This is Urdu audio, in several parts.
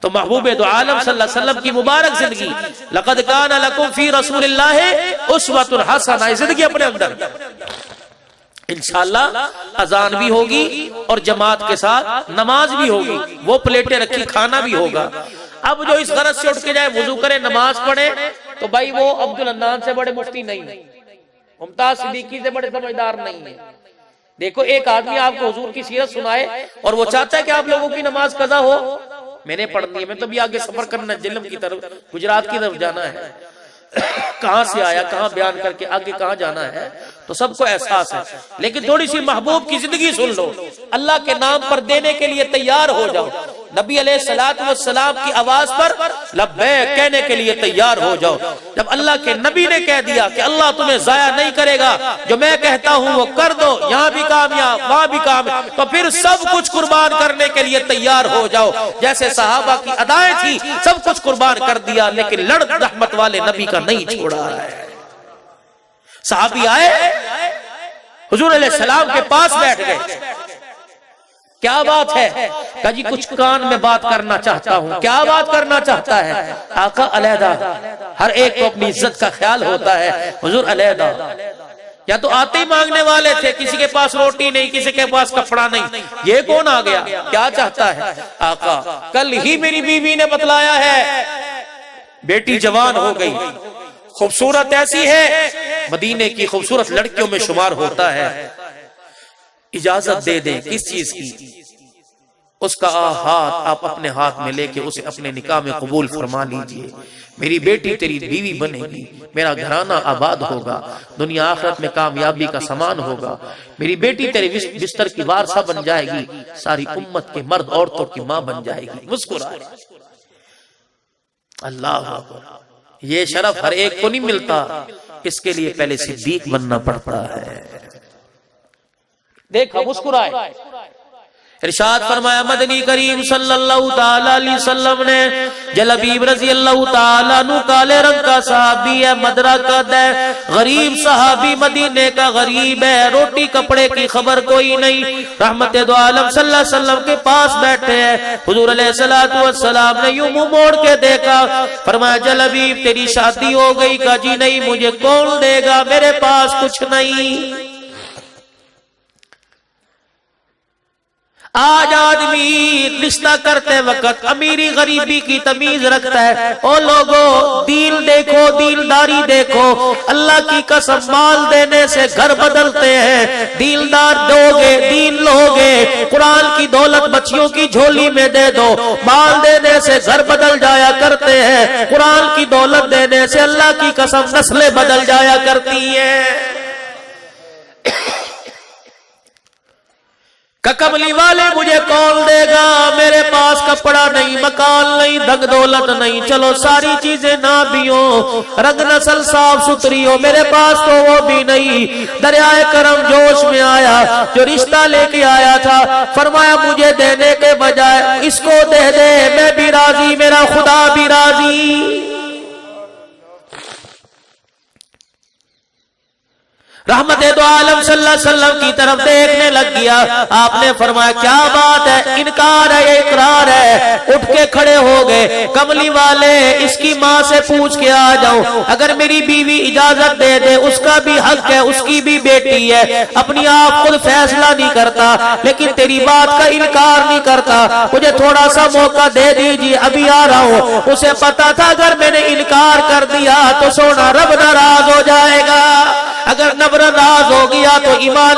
تو محبوب دو عالم صلی اللہ علیہ وسلم کی مبارک زندگی، لقد کان لکم فی رسول اللہ اسوۃ حسنہ، زندگی اپنے اندر انشاءاللہ اذان بھی ہوگی اور جماعت کے ساتھ نماز بھی ہوگی، وہ پلیٹیں رکھی کھانا بھی ہوگا۔ اب جو اس غرض سے اٹھ کے جائے وضو کرے نماز پڑھے تو بھائی وہ عبدالحنان سے بڑے مفتی نہیں، ممتاز صدیقی سے بڑے سمجھدار نہیں ہے۔ دیکھو ایک آدمی آپ کو حضور کی سیرت سنائے اور وہ چاہتا ہے کہ آپ لوگوں کی نماز قضا ہو، میں نے پڑھنی ہے، میں تو بھی آگے سفر کرنا ہے، جلم کی طرف گجرات کی طرف جانا ہے، کہاں سے آیا کہاں بیان کر کے آگے کہاں جانا ہے، تو سب کو احساس ہے۔ لیکن تھوڑی سی محبوب کی زندگی سن لو، اللہ کے نام پر دینے کے لیے تیار ہو جاؤ، نبی علیہ الصلوۃ والسلام کی آواز پر لبیک کہنے کے لیے تیار ہو جاؤ۔ جب اللہ کے نبی نے کہہ دیا کہ اللہ تمہیں ضائع نہیں کرے گا، جو میں کہتا ہوں وہ کر دو، یہاں بھی کامیاب وہاں بھی کامیاب، تو پھر سب کچھ قربان کرنے کے لیے تیار ہو جاؤ۔ جیسے صحابہ کی ادائیں تھی، سب کچھ قربان کر دیا، لیکن لڑ رحمت والے نبی کا نہیں چھوڑا ہے۔ صحابی آئے حضور علیہ السلام کے پاس بیٹھ گئے، کیا بات ہے؟ کہا جی کچھ کان میں بات کرنا چاہتا ہوں۔ کیا بات کرنا چاہتا ہے؟ آقا علیحدہ، ہر ایک کو اپنی عزت کا خیال ہوتا ہے، حضور علیحدہ۔ یا تو آتے ہی مانگنے والے تھے، کسی کے پاس روٹی نہیں، کسی کے پاس کپڑا نہیں، یہ کون آ گیا؟ کیا چاہتا ہے؟ آقا کل ہی میری بیوی نے بتلایا ہے بیٹی جوان ہو گئی، خوبصورت ایسی ہے مدینے کی خوبصورت لڑکیوں میں شمار ہوتا ہے، اجازت دے دیں۔ کس چیز کی؟ اس کا ہاتھ آپ اپنے ہاتھ میں لے کے اسے اپنے نکاح میں قبول فرما لیجئے، میری بیٹی تیری بیوی بنے گی، میرا گھرانہ آباد ہوگا، دنیا آخرت میں کامیابی کا سامان ہوگا، میری بیٹی تیرے بستر کی وارثہ بن جائے گی، ساری امت کے مرد عورتوں کی ماں بن جائے گی۔ مسکرائے۔ اللہ اکبر، یہ شرف ہر ایک کو نہیں ملتا، اس کے لیے پہلے صدیق بننا پڑتا ہے۔ دیکھا مسکرائے۔ ارشاد فرمایا مدنی کریم صلی اللہ تعالی علیہ وسلم نے، جلبیب رضی اللہ تعالیٰ عنہ کالے رنگ کا صحابی ہے، مدرہ قد ہے، غریب صحابی، مدینے کا غریب ہے، روٹی کپڑے کی خبر کوئی نہیں، رحمت دو عالم صلی اللہ علیہ وسلم کے پاس بیٹھے ہیں۔ حضور علیہ السلام نے یوں منہ موڑ کے دیکھا، فرمایا جلبیب تیری شادی ہو گئی؟ کہا جی نہیں، مجھے کون دے گا، میرے پاس کچھ نہیں۔ آج آدمی رشتہ کرتے وقت امیری غریبی کی تمیز رکھتا ہے۔ او لوگو دین دیکھو، دینداری دیکھو، اللہ کی قسم مال دینے سے گھر بدلتے ہیں۔ دیندار دوگے، دین لوگے، قرآن کی دولت بچیوں کی جھولی میں دے دو، مال دینے سے گھر بدل جایا کرتے ہیں، قرآن کی دولت دینے سے اللہ کی قسم نسلیں بدل جایا کرتی ہیں۔ کملی والے مجھے کون دے گا، میرے پاس کپڑا نہیں، مکان نہیں، دھن دولت نہیں، چلو ساری چیزیں نہ بھی ہو، رنگ نسل صاف ستھری ہو، میرے پاس تو وہ بھی نہیں۔ دریائے کرم جوش میں آیا، جو رشتہ لے کے آیا تھا، فرمایا مجھے دینے کے بجائے اس کو دے دے، میں بھی راضی، میرا خدا بھی راضی۔ رحمت دو عالم صلی اللہ علیہ وسلم کی طرف دیکھنے لگ گیا۔ آپ نے فرمایا کیا بات ہے؟ انکار ہے یا اقرار ہے؟ اٹھ کے کھڑے ہو گئے۔ کملی والے اس کی ماں سے پوچھ کے آ جاؤ، اگر میری بیوی اجازت دے دے، اس کا بھی حق ہے، اس کی بھی بیٹی ہے، اپنی آپ خود فیصلہ نہیں کرتا، لیکن تیری بات کا انکار نہیں کرتا، مجھے تھوڑا سا موقع دے دیجیے، ابھی آ رہا ہوں۔ اسے پتا تھا اگر میں نے انکار کر دیا تو سونا رب ناراض ہو جائے گا، اگر نبر ناراض ہو گیا تو ایمان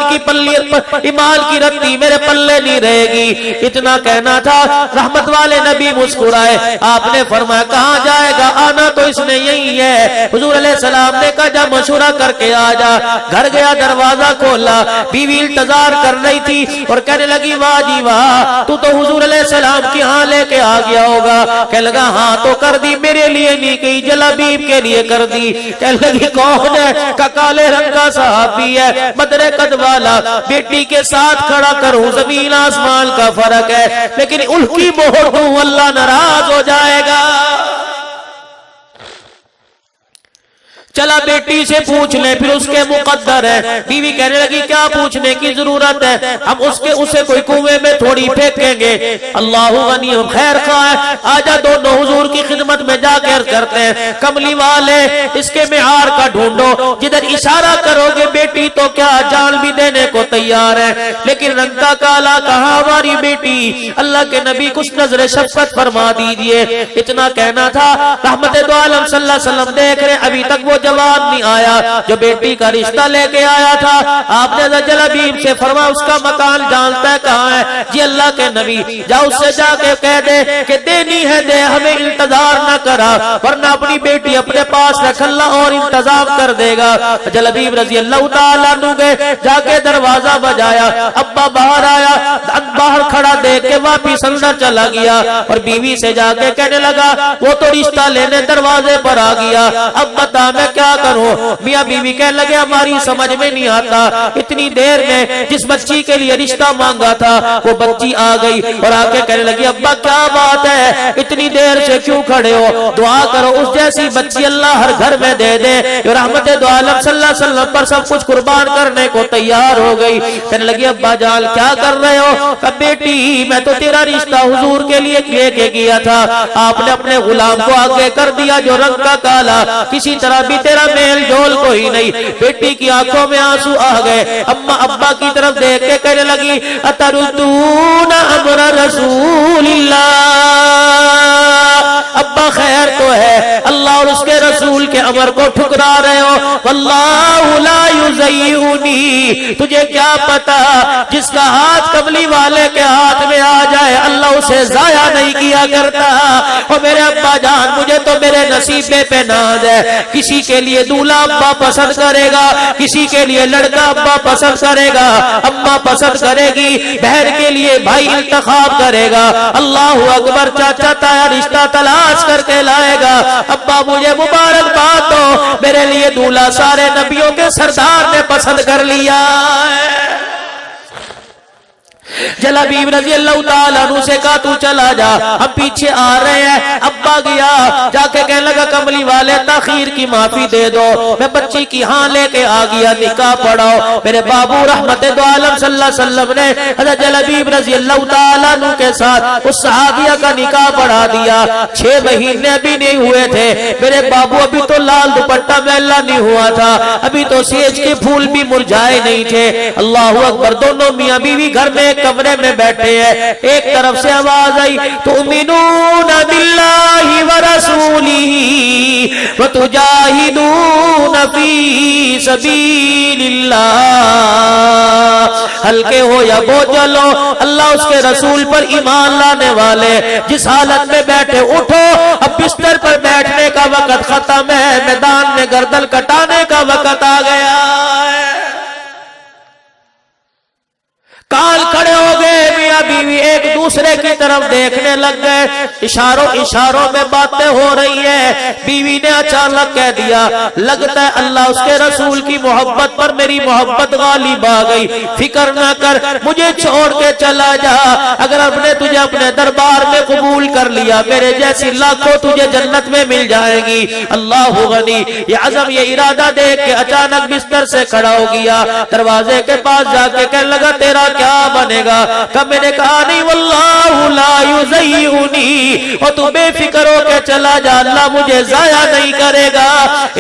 کی رتی میرے پلے نہیں رہے گی۔ اتنا کہنا تھا، رحمت والے نبی مسکرائے۔ آپ نے فرمایا کہاں جائے گا؟ آنا تو اس نے یہی ہے۔ حضور علیہ السلام نے کہا جا مشورہ کر کے آ جا۔ گھر گیا، دروازہ کھولا، بیوی انتظار کر رہی تھی اور کہنے لگی واہ جی واہ، تو حضور علیہ السلام کی ہاں لے کے آ گیا ہوگا۔ کہنے لگا ہاں تو کر دی، میرے لیے نہیں کہی، جلابیب کے لیے کر دی۔ کہنے لگی کون ہے؟ کالے رنگ کا صحابی ہے، مدر قد والا، بیٹی کے ساتھ کھڑا کروں زمین آسمان کا فرق ہے، لیکن ان کی مہر دوں اللہ ناراض ہو جائے گا۔ چلا بیٹی سے پوچھ لیں پھر اس کے مقدر ہے۔ بیوی کہنے لگی کیا پوچھنے کی ضرورت ہے، ہم اسے کوئی کنویں میں تھوڑی پھینکیں گے، اللہ غنی و خیر خواہ ہے، آجا دونوں حضور کی خدمت میں جا کر کرتے ہیں، کملی والے اس کے معیار کا ڈھونڈو، جدھر اشارہ کرو گے بیٹی تو کیا جان بھی دینے کو تیار ہے، لیکن رنگ کا کالا کہاں ہماری بیٹی، اللہ کے نبی کچھ نظر شفقت فرما دیجئے۔ اتنا کہنا تھا، رحمت دو عالم صلی اللہ علیہ وسلم دیکھ رہے ابھی تک وہ جواب نہیں آیا جو بیٹی کا رشتہ لے کے آیا تھا۔ آپ نے جلابیب سے فرمایا اس کا مکان جانتا ہے کہاں ہے؟ جی اللہ کے نبی جا اس سے جا کے کہہ دے کہ دینی ہے دے، ہمیں انتظار نہ کرا، ورنہ اپنی بیٹی اپنے پاس رکھ، اللہ اور انتظام کر دے گا۔ جلابیب رضی اللہ تعالیٰ عنہ گئے، جا کے دروازہ بجایا، ابا باہر آیا، باہر کھڑا دیکھ کے واپس اندر چلا گیا اور بیوی سے جا کے کہنے لگا وہ تو رشتہ لینے دروازے پر آ گیا، اب بتا میں کیا کروں؟ میاں بیوی کہنے لگے ہماری سمجھ میں نہیں آتا، اتنی دیر میں جس بچی کے لیے رشتہ مانگا تھا وہ بچی آ گئی اور آ کے کہنے لگی ابا کیا بات ہے، اتنی دیر سے کیوں کھڑے ہو؟ دعا کرو اس جیسی بچی اللہ ہر گھر میں دے دے۔ رحمت دو عالم صلی اللہ علیہ وسلم پر سب کچھ قربان کرنے کو تیار ہو گئی۔ کہنے لگی ابا جان کیا کر رہے ہو؟ کہ بیٹی میں تو تیرا رشتہ حضور کے لیے لے کے گیا تھا، آپ نے اپنے غلام کو آگے کر دیا جو رنگ کا کالا، کسی طرح بھی تیرا میل جول کوئی نہیں۔ بیٹی کی آنکھوں میں آنسو آ گئے، اما ابا کی طرف دیکھ کے کہنے لگی اتردون امر رسول اللہ، ابا خیر تو ہے، اللہ اور اس کے رسول کے امر کو ٹھکرا رہے ہو، واللہ لا یضیعنی، تجھے کیا پتا جس کا ہاتھ کملی والے کے ہاتھ میں آ جائے اللہ اسے ضائع نہیں کیا کرتا۔ اور میرے ابا جان مجھے تو میرے نصیبے پہ ناز ہے، کسی کے لیے دولہا ابا پسند کرے گا، کسی کے لیے لڑکا ابا پسند کرے گا، اماں پسند کرے گی، بہن کے لیے بھائی انتخاب کرے گا، اللہ اکبر چاچا تایا رشتہ تلاش کر کے لائے گا۔ ابا مجھے مبارکباد دو، میرے لیے دولہا سارے نبیوں کے سردار نے پسند کر لیا ہے۔ جلابیب رضی اللہ تعالیٰ عنہ سے کہا تو چلا جا، ہم پیچھے آ رہے ہیں۔ ابا گیا، جا کے کہنے لگا کملی والے تاخیر کی معافی دے دو، میں بچی کی ہاں لے کے آ گیا، نکاح پڑھاؤ۔ میرے بابو رحمت دو عالم صلی اللہ علیہ وسلم نے حضرت جلابیب رضی اللہ تعالیٰ عنہ کے ساتھ اس صحابیہ کا نکاح پڑھا دیا۔ 6 مہینے ابھی نہیں ہوئے تھے، میرے بابو ابھی تو لال دوپٹہ میلا نہیں ہوا تھا، ابھی تو سیج کے پھول بھی مرجھائے نہیں تھے۔ اللہ اکبر، دونوں میاں بیوی گھر میں کمرے میں بیٹھے ہیں، ایک طرف سے آواز آئی تؤمنون باللہ ورسولہ وتجاہدون فی سبیل اللہ، ہلکے ہو یا بوجھل ہو اللہ اس کے رسول پر ایمان لانے والے جس حالت میں بیٹھے اٹھو، اب بستر پر بیٹھنے کا وقت ختم ہے، میدان میں گردن کٹانے کا وقت آ گیا ہے۔ کان کھڑے ہو گئے، میاں بیوی ایک دوسرے کی طرف دیکھنے لگ گئے، اشاروں میں باتیں ہو رہی ہیں۔ بیوی نے اچانک کہہ دیا لگتا ہے اللہ اس کے رسول کی محبت پر میری محبت غالب آ گئی، فکر نہ کر مجھے چھوڑ کے چلا جا، اگر اب نے تجھے اپنے دربار میں قبول کر لیا میرے جیسی لاکھوں تجھے جنت میں مل جائے گی۔ اللہ غنی، یہ عزم یہ ارادہ دیکھ کے اچانک بستر سے کھڑا ہو گیا، دروازے کے پاس جا کے کہنے لگا تیرا کیا بنے گا؟ کہ میں نے کہا نہیں واللہ لا یضیعنی، اور تو بے فکر ہو کے چلا جا، اللہ مجھے ضائع نہیں کرے گا۔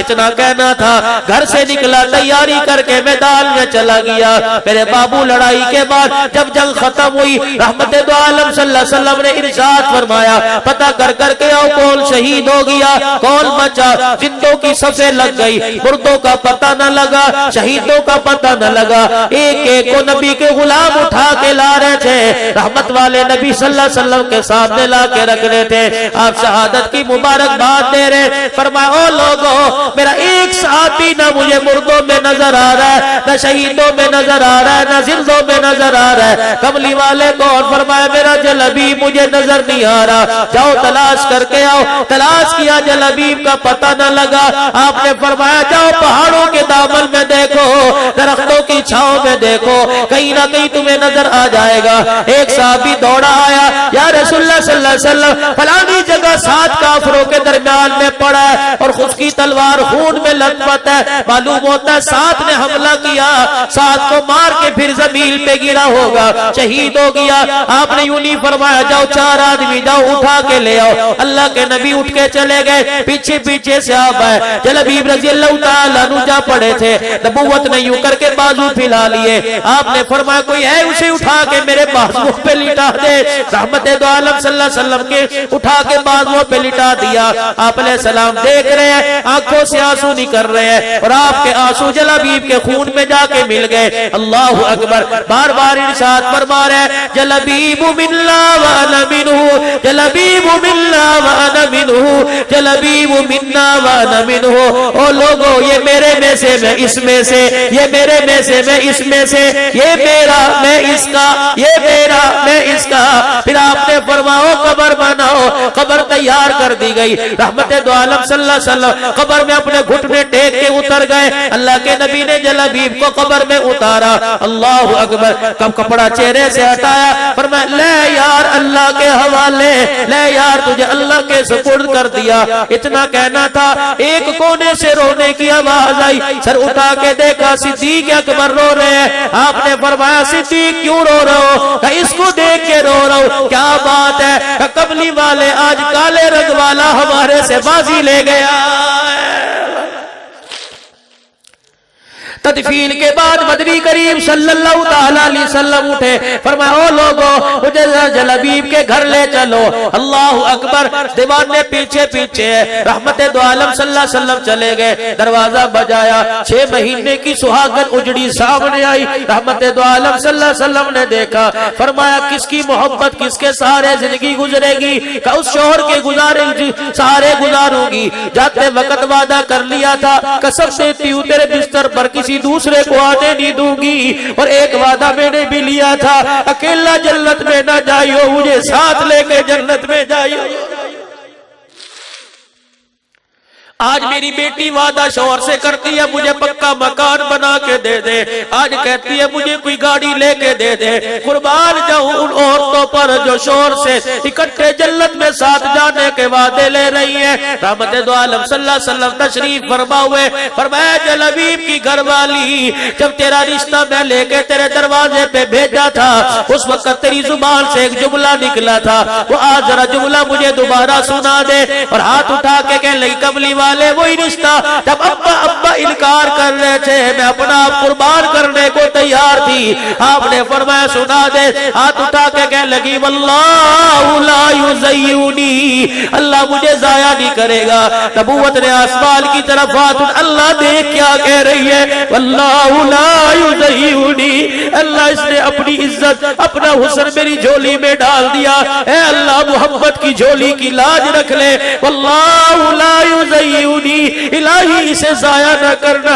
اتنا کہنا تھا، گھر سے نکلا، تیاری کر کے میدان میں چلا گیا۔ میرے بابو لڑائی کے بعد جب جنگ ختم ہوئی، رحمت دو عالم صلی اللہ علیہ وسلم نے ارشاد فرمایا پتہ کر کر کے آؤ کون شہید ہو گیا کون بچا۔ زندوں کی صفیں لگ گئی، مردوں کا پتہ نہ لگا، شہیدوں کا پتہ نہ لگا، ایک ایک کو نبی کے غلام اٹھا کے لا رہے تھے، رحمت والے نبی صلی اللہ علیہ وسلم کے سامنے لا کے رکھ رہے تھے۔ آپ شہادت کی مبارکباد دے رہے، فرمایا او لوگوں میرا ایک ساتھی نہ مجھے مردوں میں نظر آ رہا ہے، نہ شہیدوں میں نظر آ رہا ہے، نہ زندوں میں نظر آ رہا ہے۔ کملی والے کو اور فرمایا میرا جلابیب مجھے نظر نہیں آ رہا، جاؤ تلاش کر کے آؤ۔ تلاش کیا، جلابیب کا پتہ نہ لگا۔ آپ نے فرمایا جاؤ پہاڑوں کے دامن میں دیکھو، درختوں کی چھاؤں میں دیکھو کہیں نہ کہیں تمہیں نظر آ جائے گا. ایک صحابی دوڑا آیا, یا رسول اللہ صلی اللہ علیہ وسلم فلانی جگہ 7 کافروں کے درمیان میں پڑا ہے اور خود کی تلوار خون میں لطمت ہے, معلوم ہوتا ہے 7 نے حملہ کیا, 7 کو مار کے پھر زمین پہ گرا ہوگا, شہید ہو گیا. آپ نے یوں نہیں فرمایا جاؤ 4 آدمی جاؤ اٹھا کے لے آؤ. اللہ کے نبی اٹھ کے چلے گئے, پیچھے پیچھے سے آپ آئے. جلبیب رضی اللہ تعالیٰ عنہ جا پڑے تھے, نبوت نے یوں کر کے بازو پھیلا لیے. آپ نے فرمایا کوئی ہے اسے اٹھا کے میرے بازو پہ لٹا دے. رحمت دو عالم صلی اللہ علیہ وسلم کے اٹھا کے بازو پہ لٹا دیا. آپ علیہ السلام دیکھ رہے ہیں, آنکھوں سے آنسو نکل رہے ہیں اور آپ کے آنسو جلبیب کے خون میں جا کے مل گئے. اللہ اکبر. بار بار ارشاد فرما رہے ہیں جلبیب منا وانا منہ, جلبیب منا وانا منہ, جلبیب منا وانا منہ. او لوگو یہ میرے میں سے میں اس میں سے, یہ میرے میں سے میں اس میں سے, یہ میرا میں اس کا, یہ میرا میں اس کا. پھر آپ نے فرماؤ قبر بناؤ. قبر تیار کر دی گئی. رحمت دو عالم صلی اللہ علیہ وسلم قبر میں اپنے گھٹنے ٹیک کے اتر گئے. اللہ کے نبی نے جلبیب کو قبر میں اتارا. اللہ اکبر. کب کپڑا چہرے سے ہٹایا, فرمایا لے یار اللہ کے حوالے, لے یار تجھے اللہ کے سپرد کر دیا. اتنا کہنا تھا, ایک کونے سے رونے کی آواز آئی. سر اٹھا کے دیکھا صدیق اکبر رو رہے ہیں. آپ نے فرمایا صدیق کیوں رو رہے ہو؟ کہ اس کو دیکھ کے رو رہا ہوں. کیا بات ہے؟ کہ قبلی والے آج کالے رنگ والا ہمارے سے بازی لے گیا. تدفین کے بعد مدنی کریم صلی اللہ تعالیٰ علیہ وسلم اٹھے, فرمایا او لوگو مجھے جلبیب کے گھر لے چلو. اللہ اکبر. دیوان نے پیچھے پیچھے, رحمت دو عالم صلی اللہ علیہ وسلم چلے گئے. دروازہ بجایا, 6 مہینے کی سہاگن اجڑی سامنے آئی. رحمت دو عالم صلی اللہ علیہ وسلم نے دیکھا, فرمایا کس کی محبت کس کے سہارے زندگی گزرے گی؟ کہ اس شوہر کے سہارے گزاروں گی. جاتے وقت وعدہ کر لیا تھا, قسم دیتی ہوں تیرے بستر پر کسی دوسرے کو آنے نہیں دوں گی. اور ایک وعدہ میں نے بھی لیا تھا, اکیلا جنت میں نہ جائیو, مجھے ساتھ لے کے جنت میں جائیو. آج میری بیٹی وعدہ شوہر سے کرتی ہے مجھے پکا مکان بنا کے دے دے, آج کہتی ہے مجھے کوئی گاڑی لے کے دے دے. قربان جاؤں ان عورتوں پر جو شوہر سے اکٹھے جنت میں ساتھ جانے کے وعدے لے رہی ہیں. رحمت دو عالم صلی اللہ علیہ وسلم تشریف فرما ہوئے, فرمایا جلبیب کی گھر والی جب تیرا رشتہ میں لے کے تیرے دروازے پہ بھیجا تھا, اس وقت تیری زبان سے ایک جملہ نکلا تھا, وہ آج ذرا جملہ مجھے دوبارہ سنا دے. اور ہاتھ اٹھا کے کہنے لگی قبلی وہی رشتہ جب ابا انکار کر رہے تھے میں اپنا قربان کرنے کو تیار تھی. آپ نے فرمایا سنا دے. ہاتھ اٹھا کے کہنے لگی واللہ لا یضیعنی, اللہ مجھے ضائع نہیں کرے گا. نبوت نے آسمان کی طرف ہاتھ, اللہ دیکھ کیا کہہ رہی ہے, واللہ لا یضیعنی, اللہ اس نے اپنی عزت اپنا حسن میری جھولی میں ڈال دیا. اے اللہ محبت کی جھولی کی لاج رکھ لے. واللہ لا یضیعنی, الہی اسے ضائع نہ کرنا.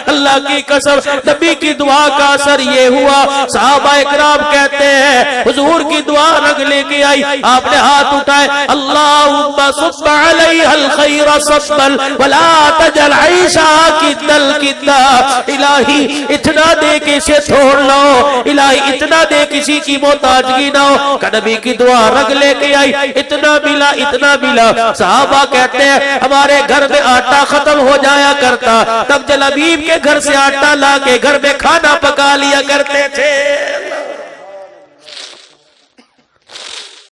اللہ کی قسم نبی کی دعا کا اثر یہ ہوا, صحابہ اکرام کہتے ہیں حضور کی دعا رنگ لے کے آئی. آپ نے ہاتھ اٹھائے, اللہم صب علیہ الخیر صبا ولا تجعل عیشا کدل کدا. الہی اتنا دے کہ اسے چھوڑ لو, الہی اتنا دے کسی کی محتاجگی نہ ہو. کہ نبی کی دعا رنگ لے کے آئی, اتنا ملا اتنا ملا. صحابہ کہتے ہیں ہمارے گھر میں آٹا ختم ہو جایا کرتا, تب جلبیب کے گھر سے آٹا لا کے گھر میں کھانا پکا لیا کرتے تھے.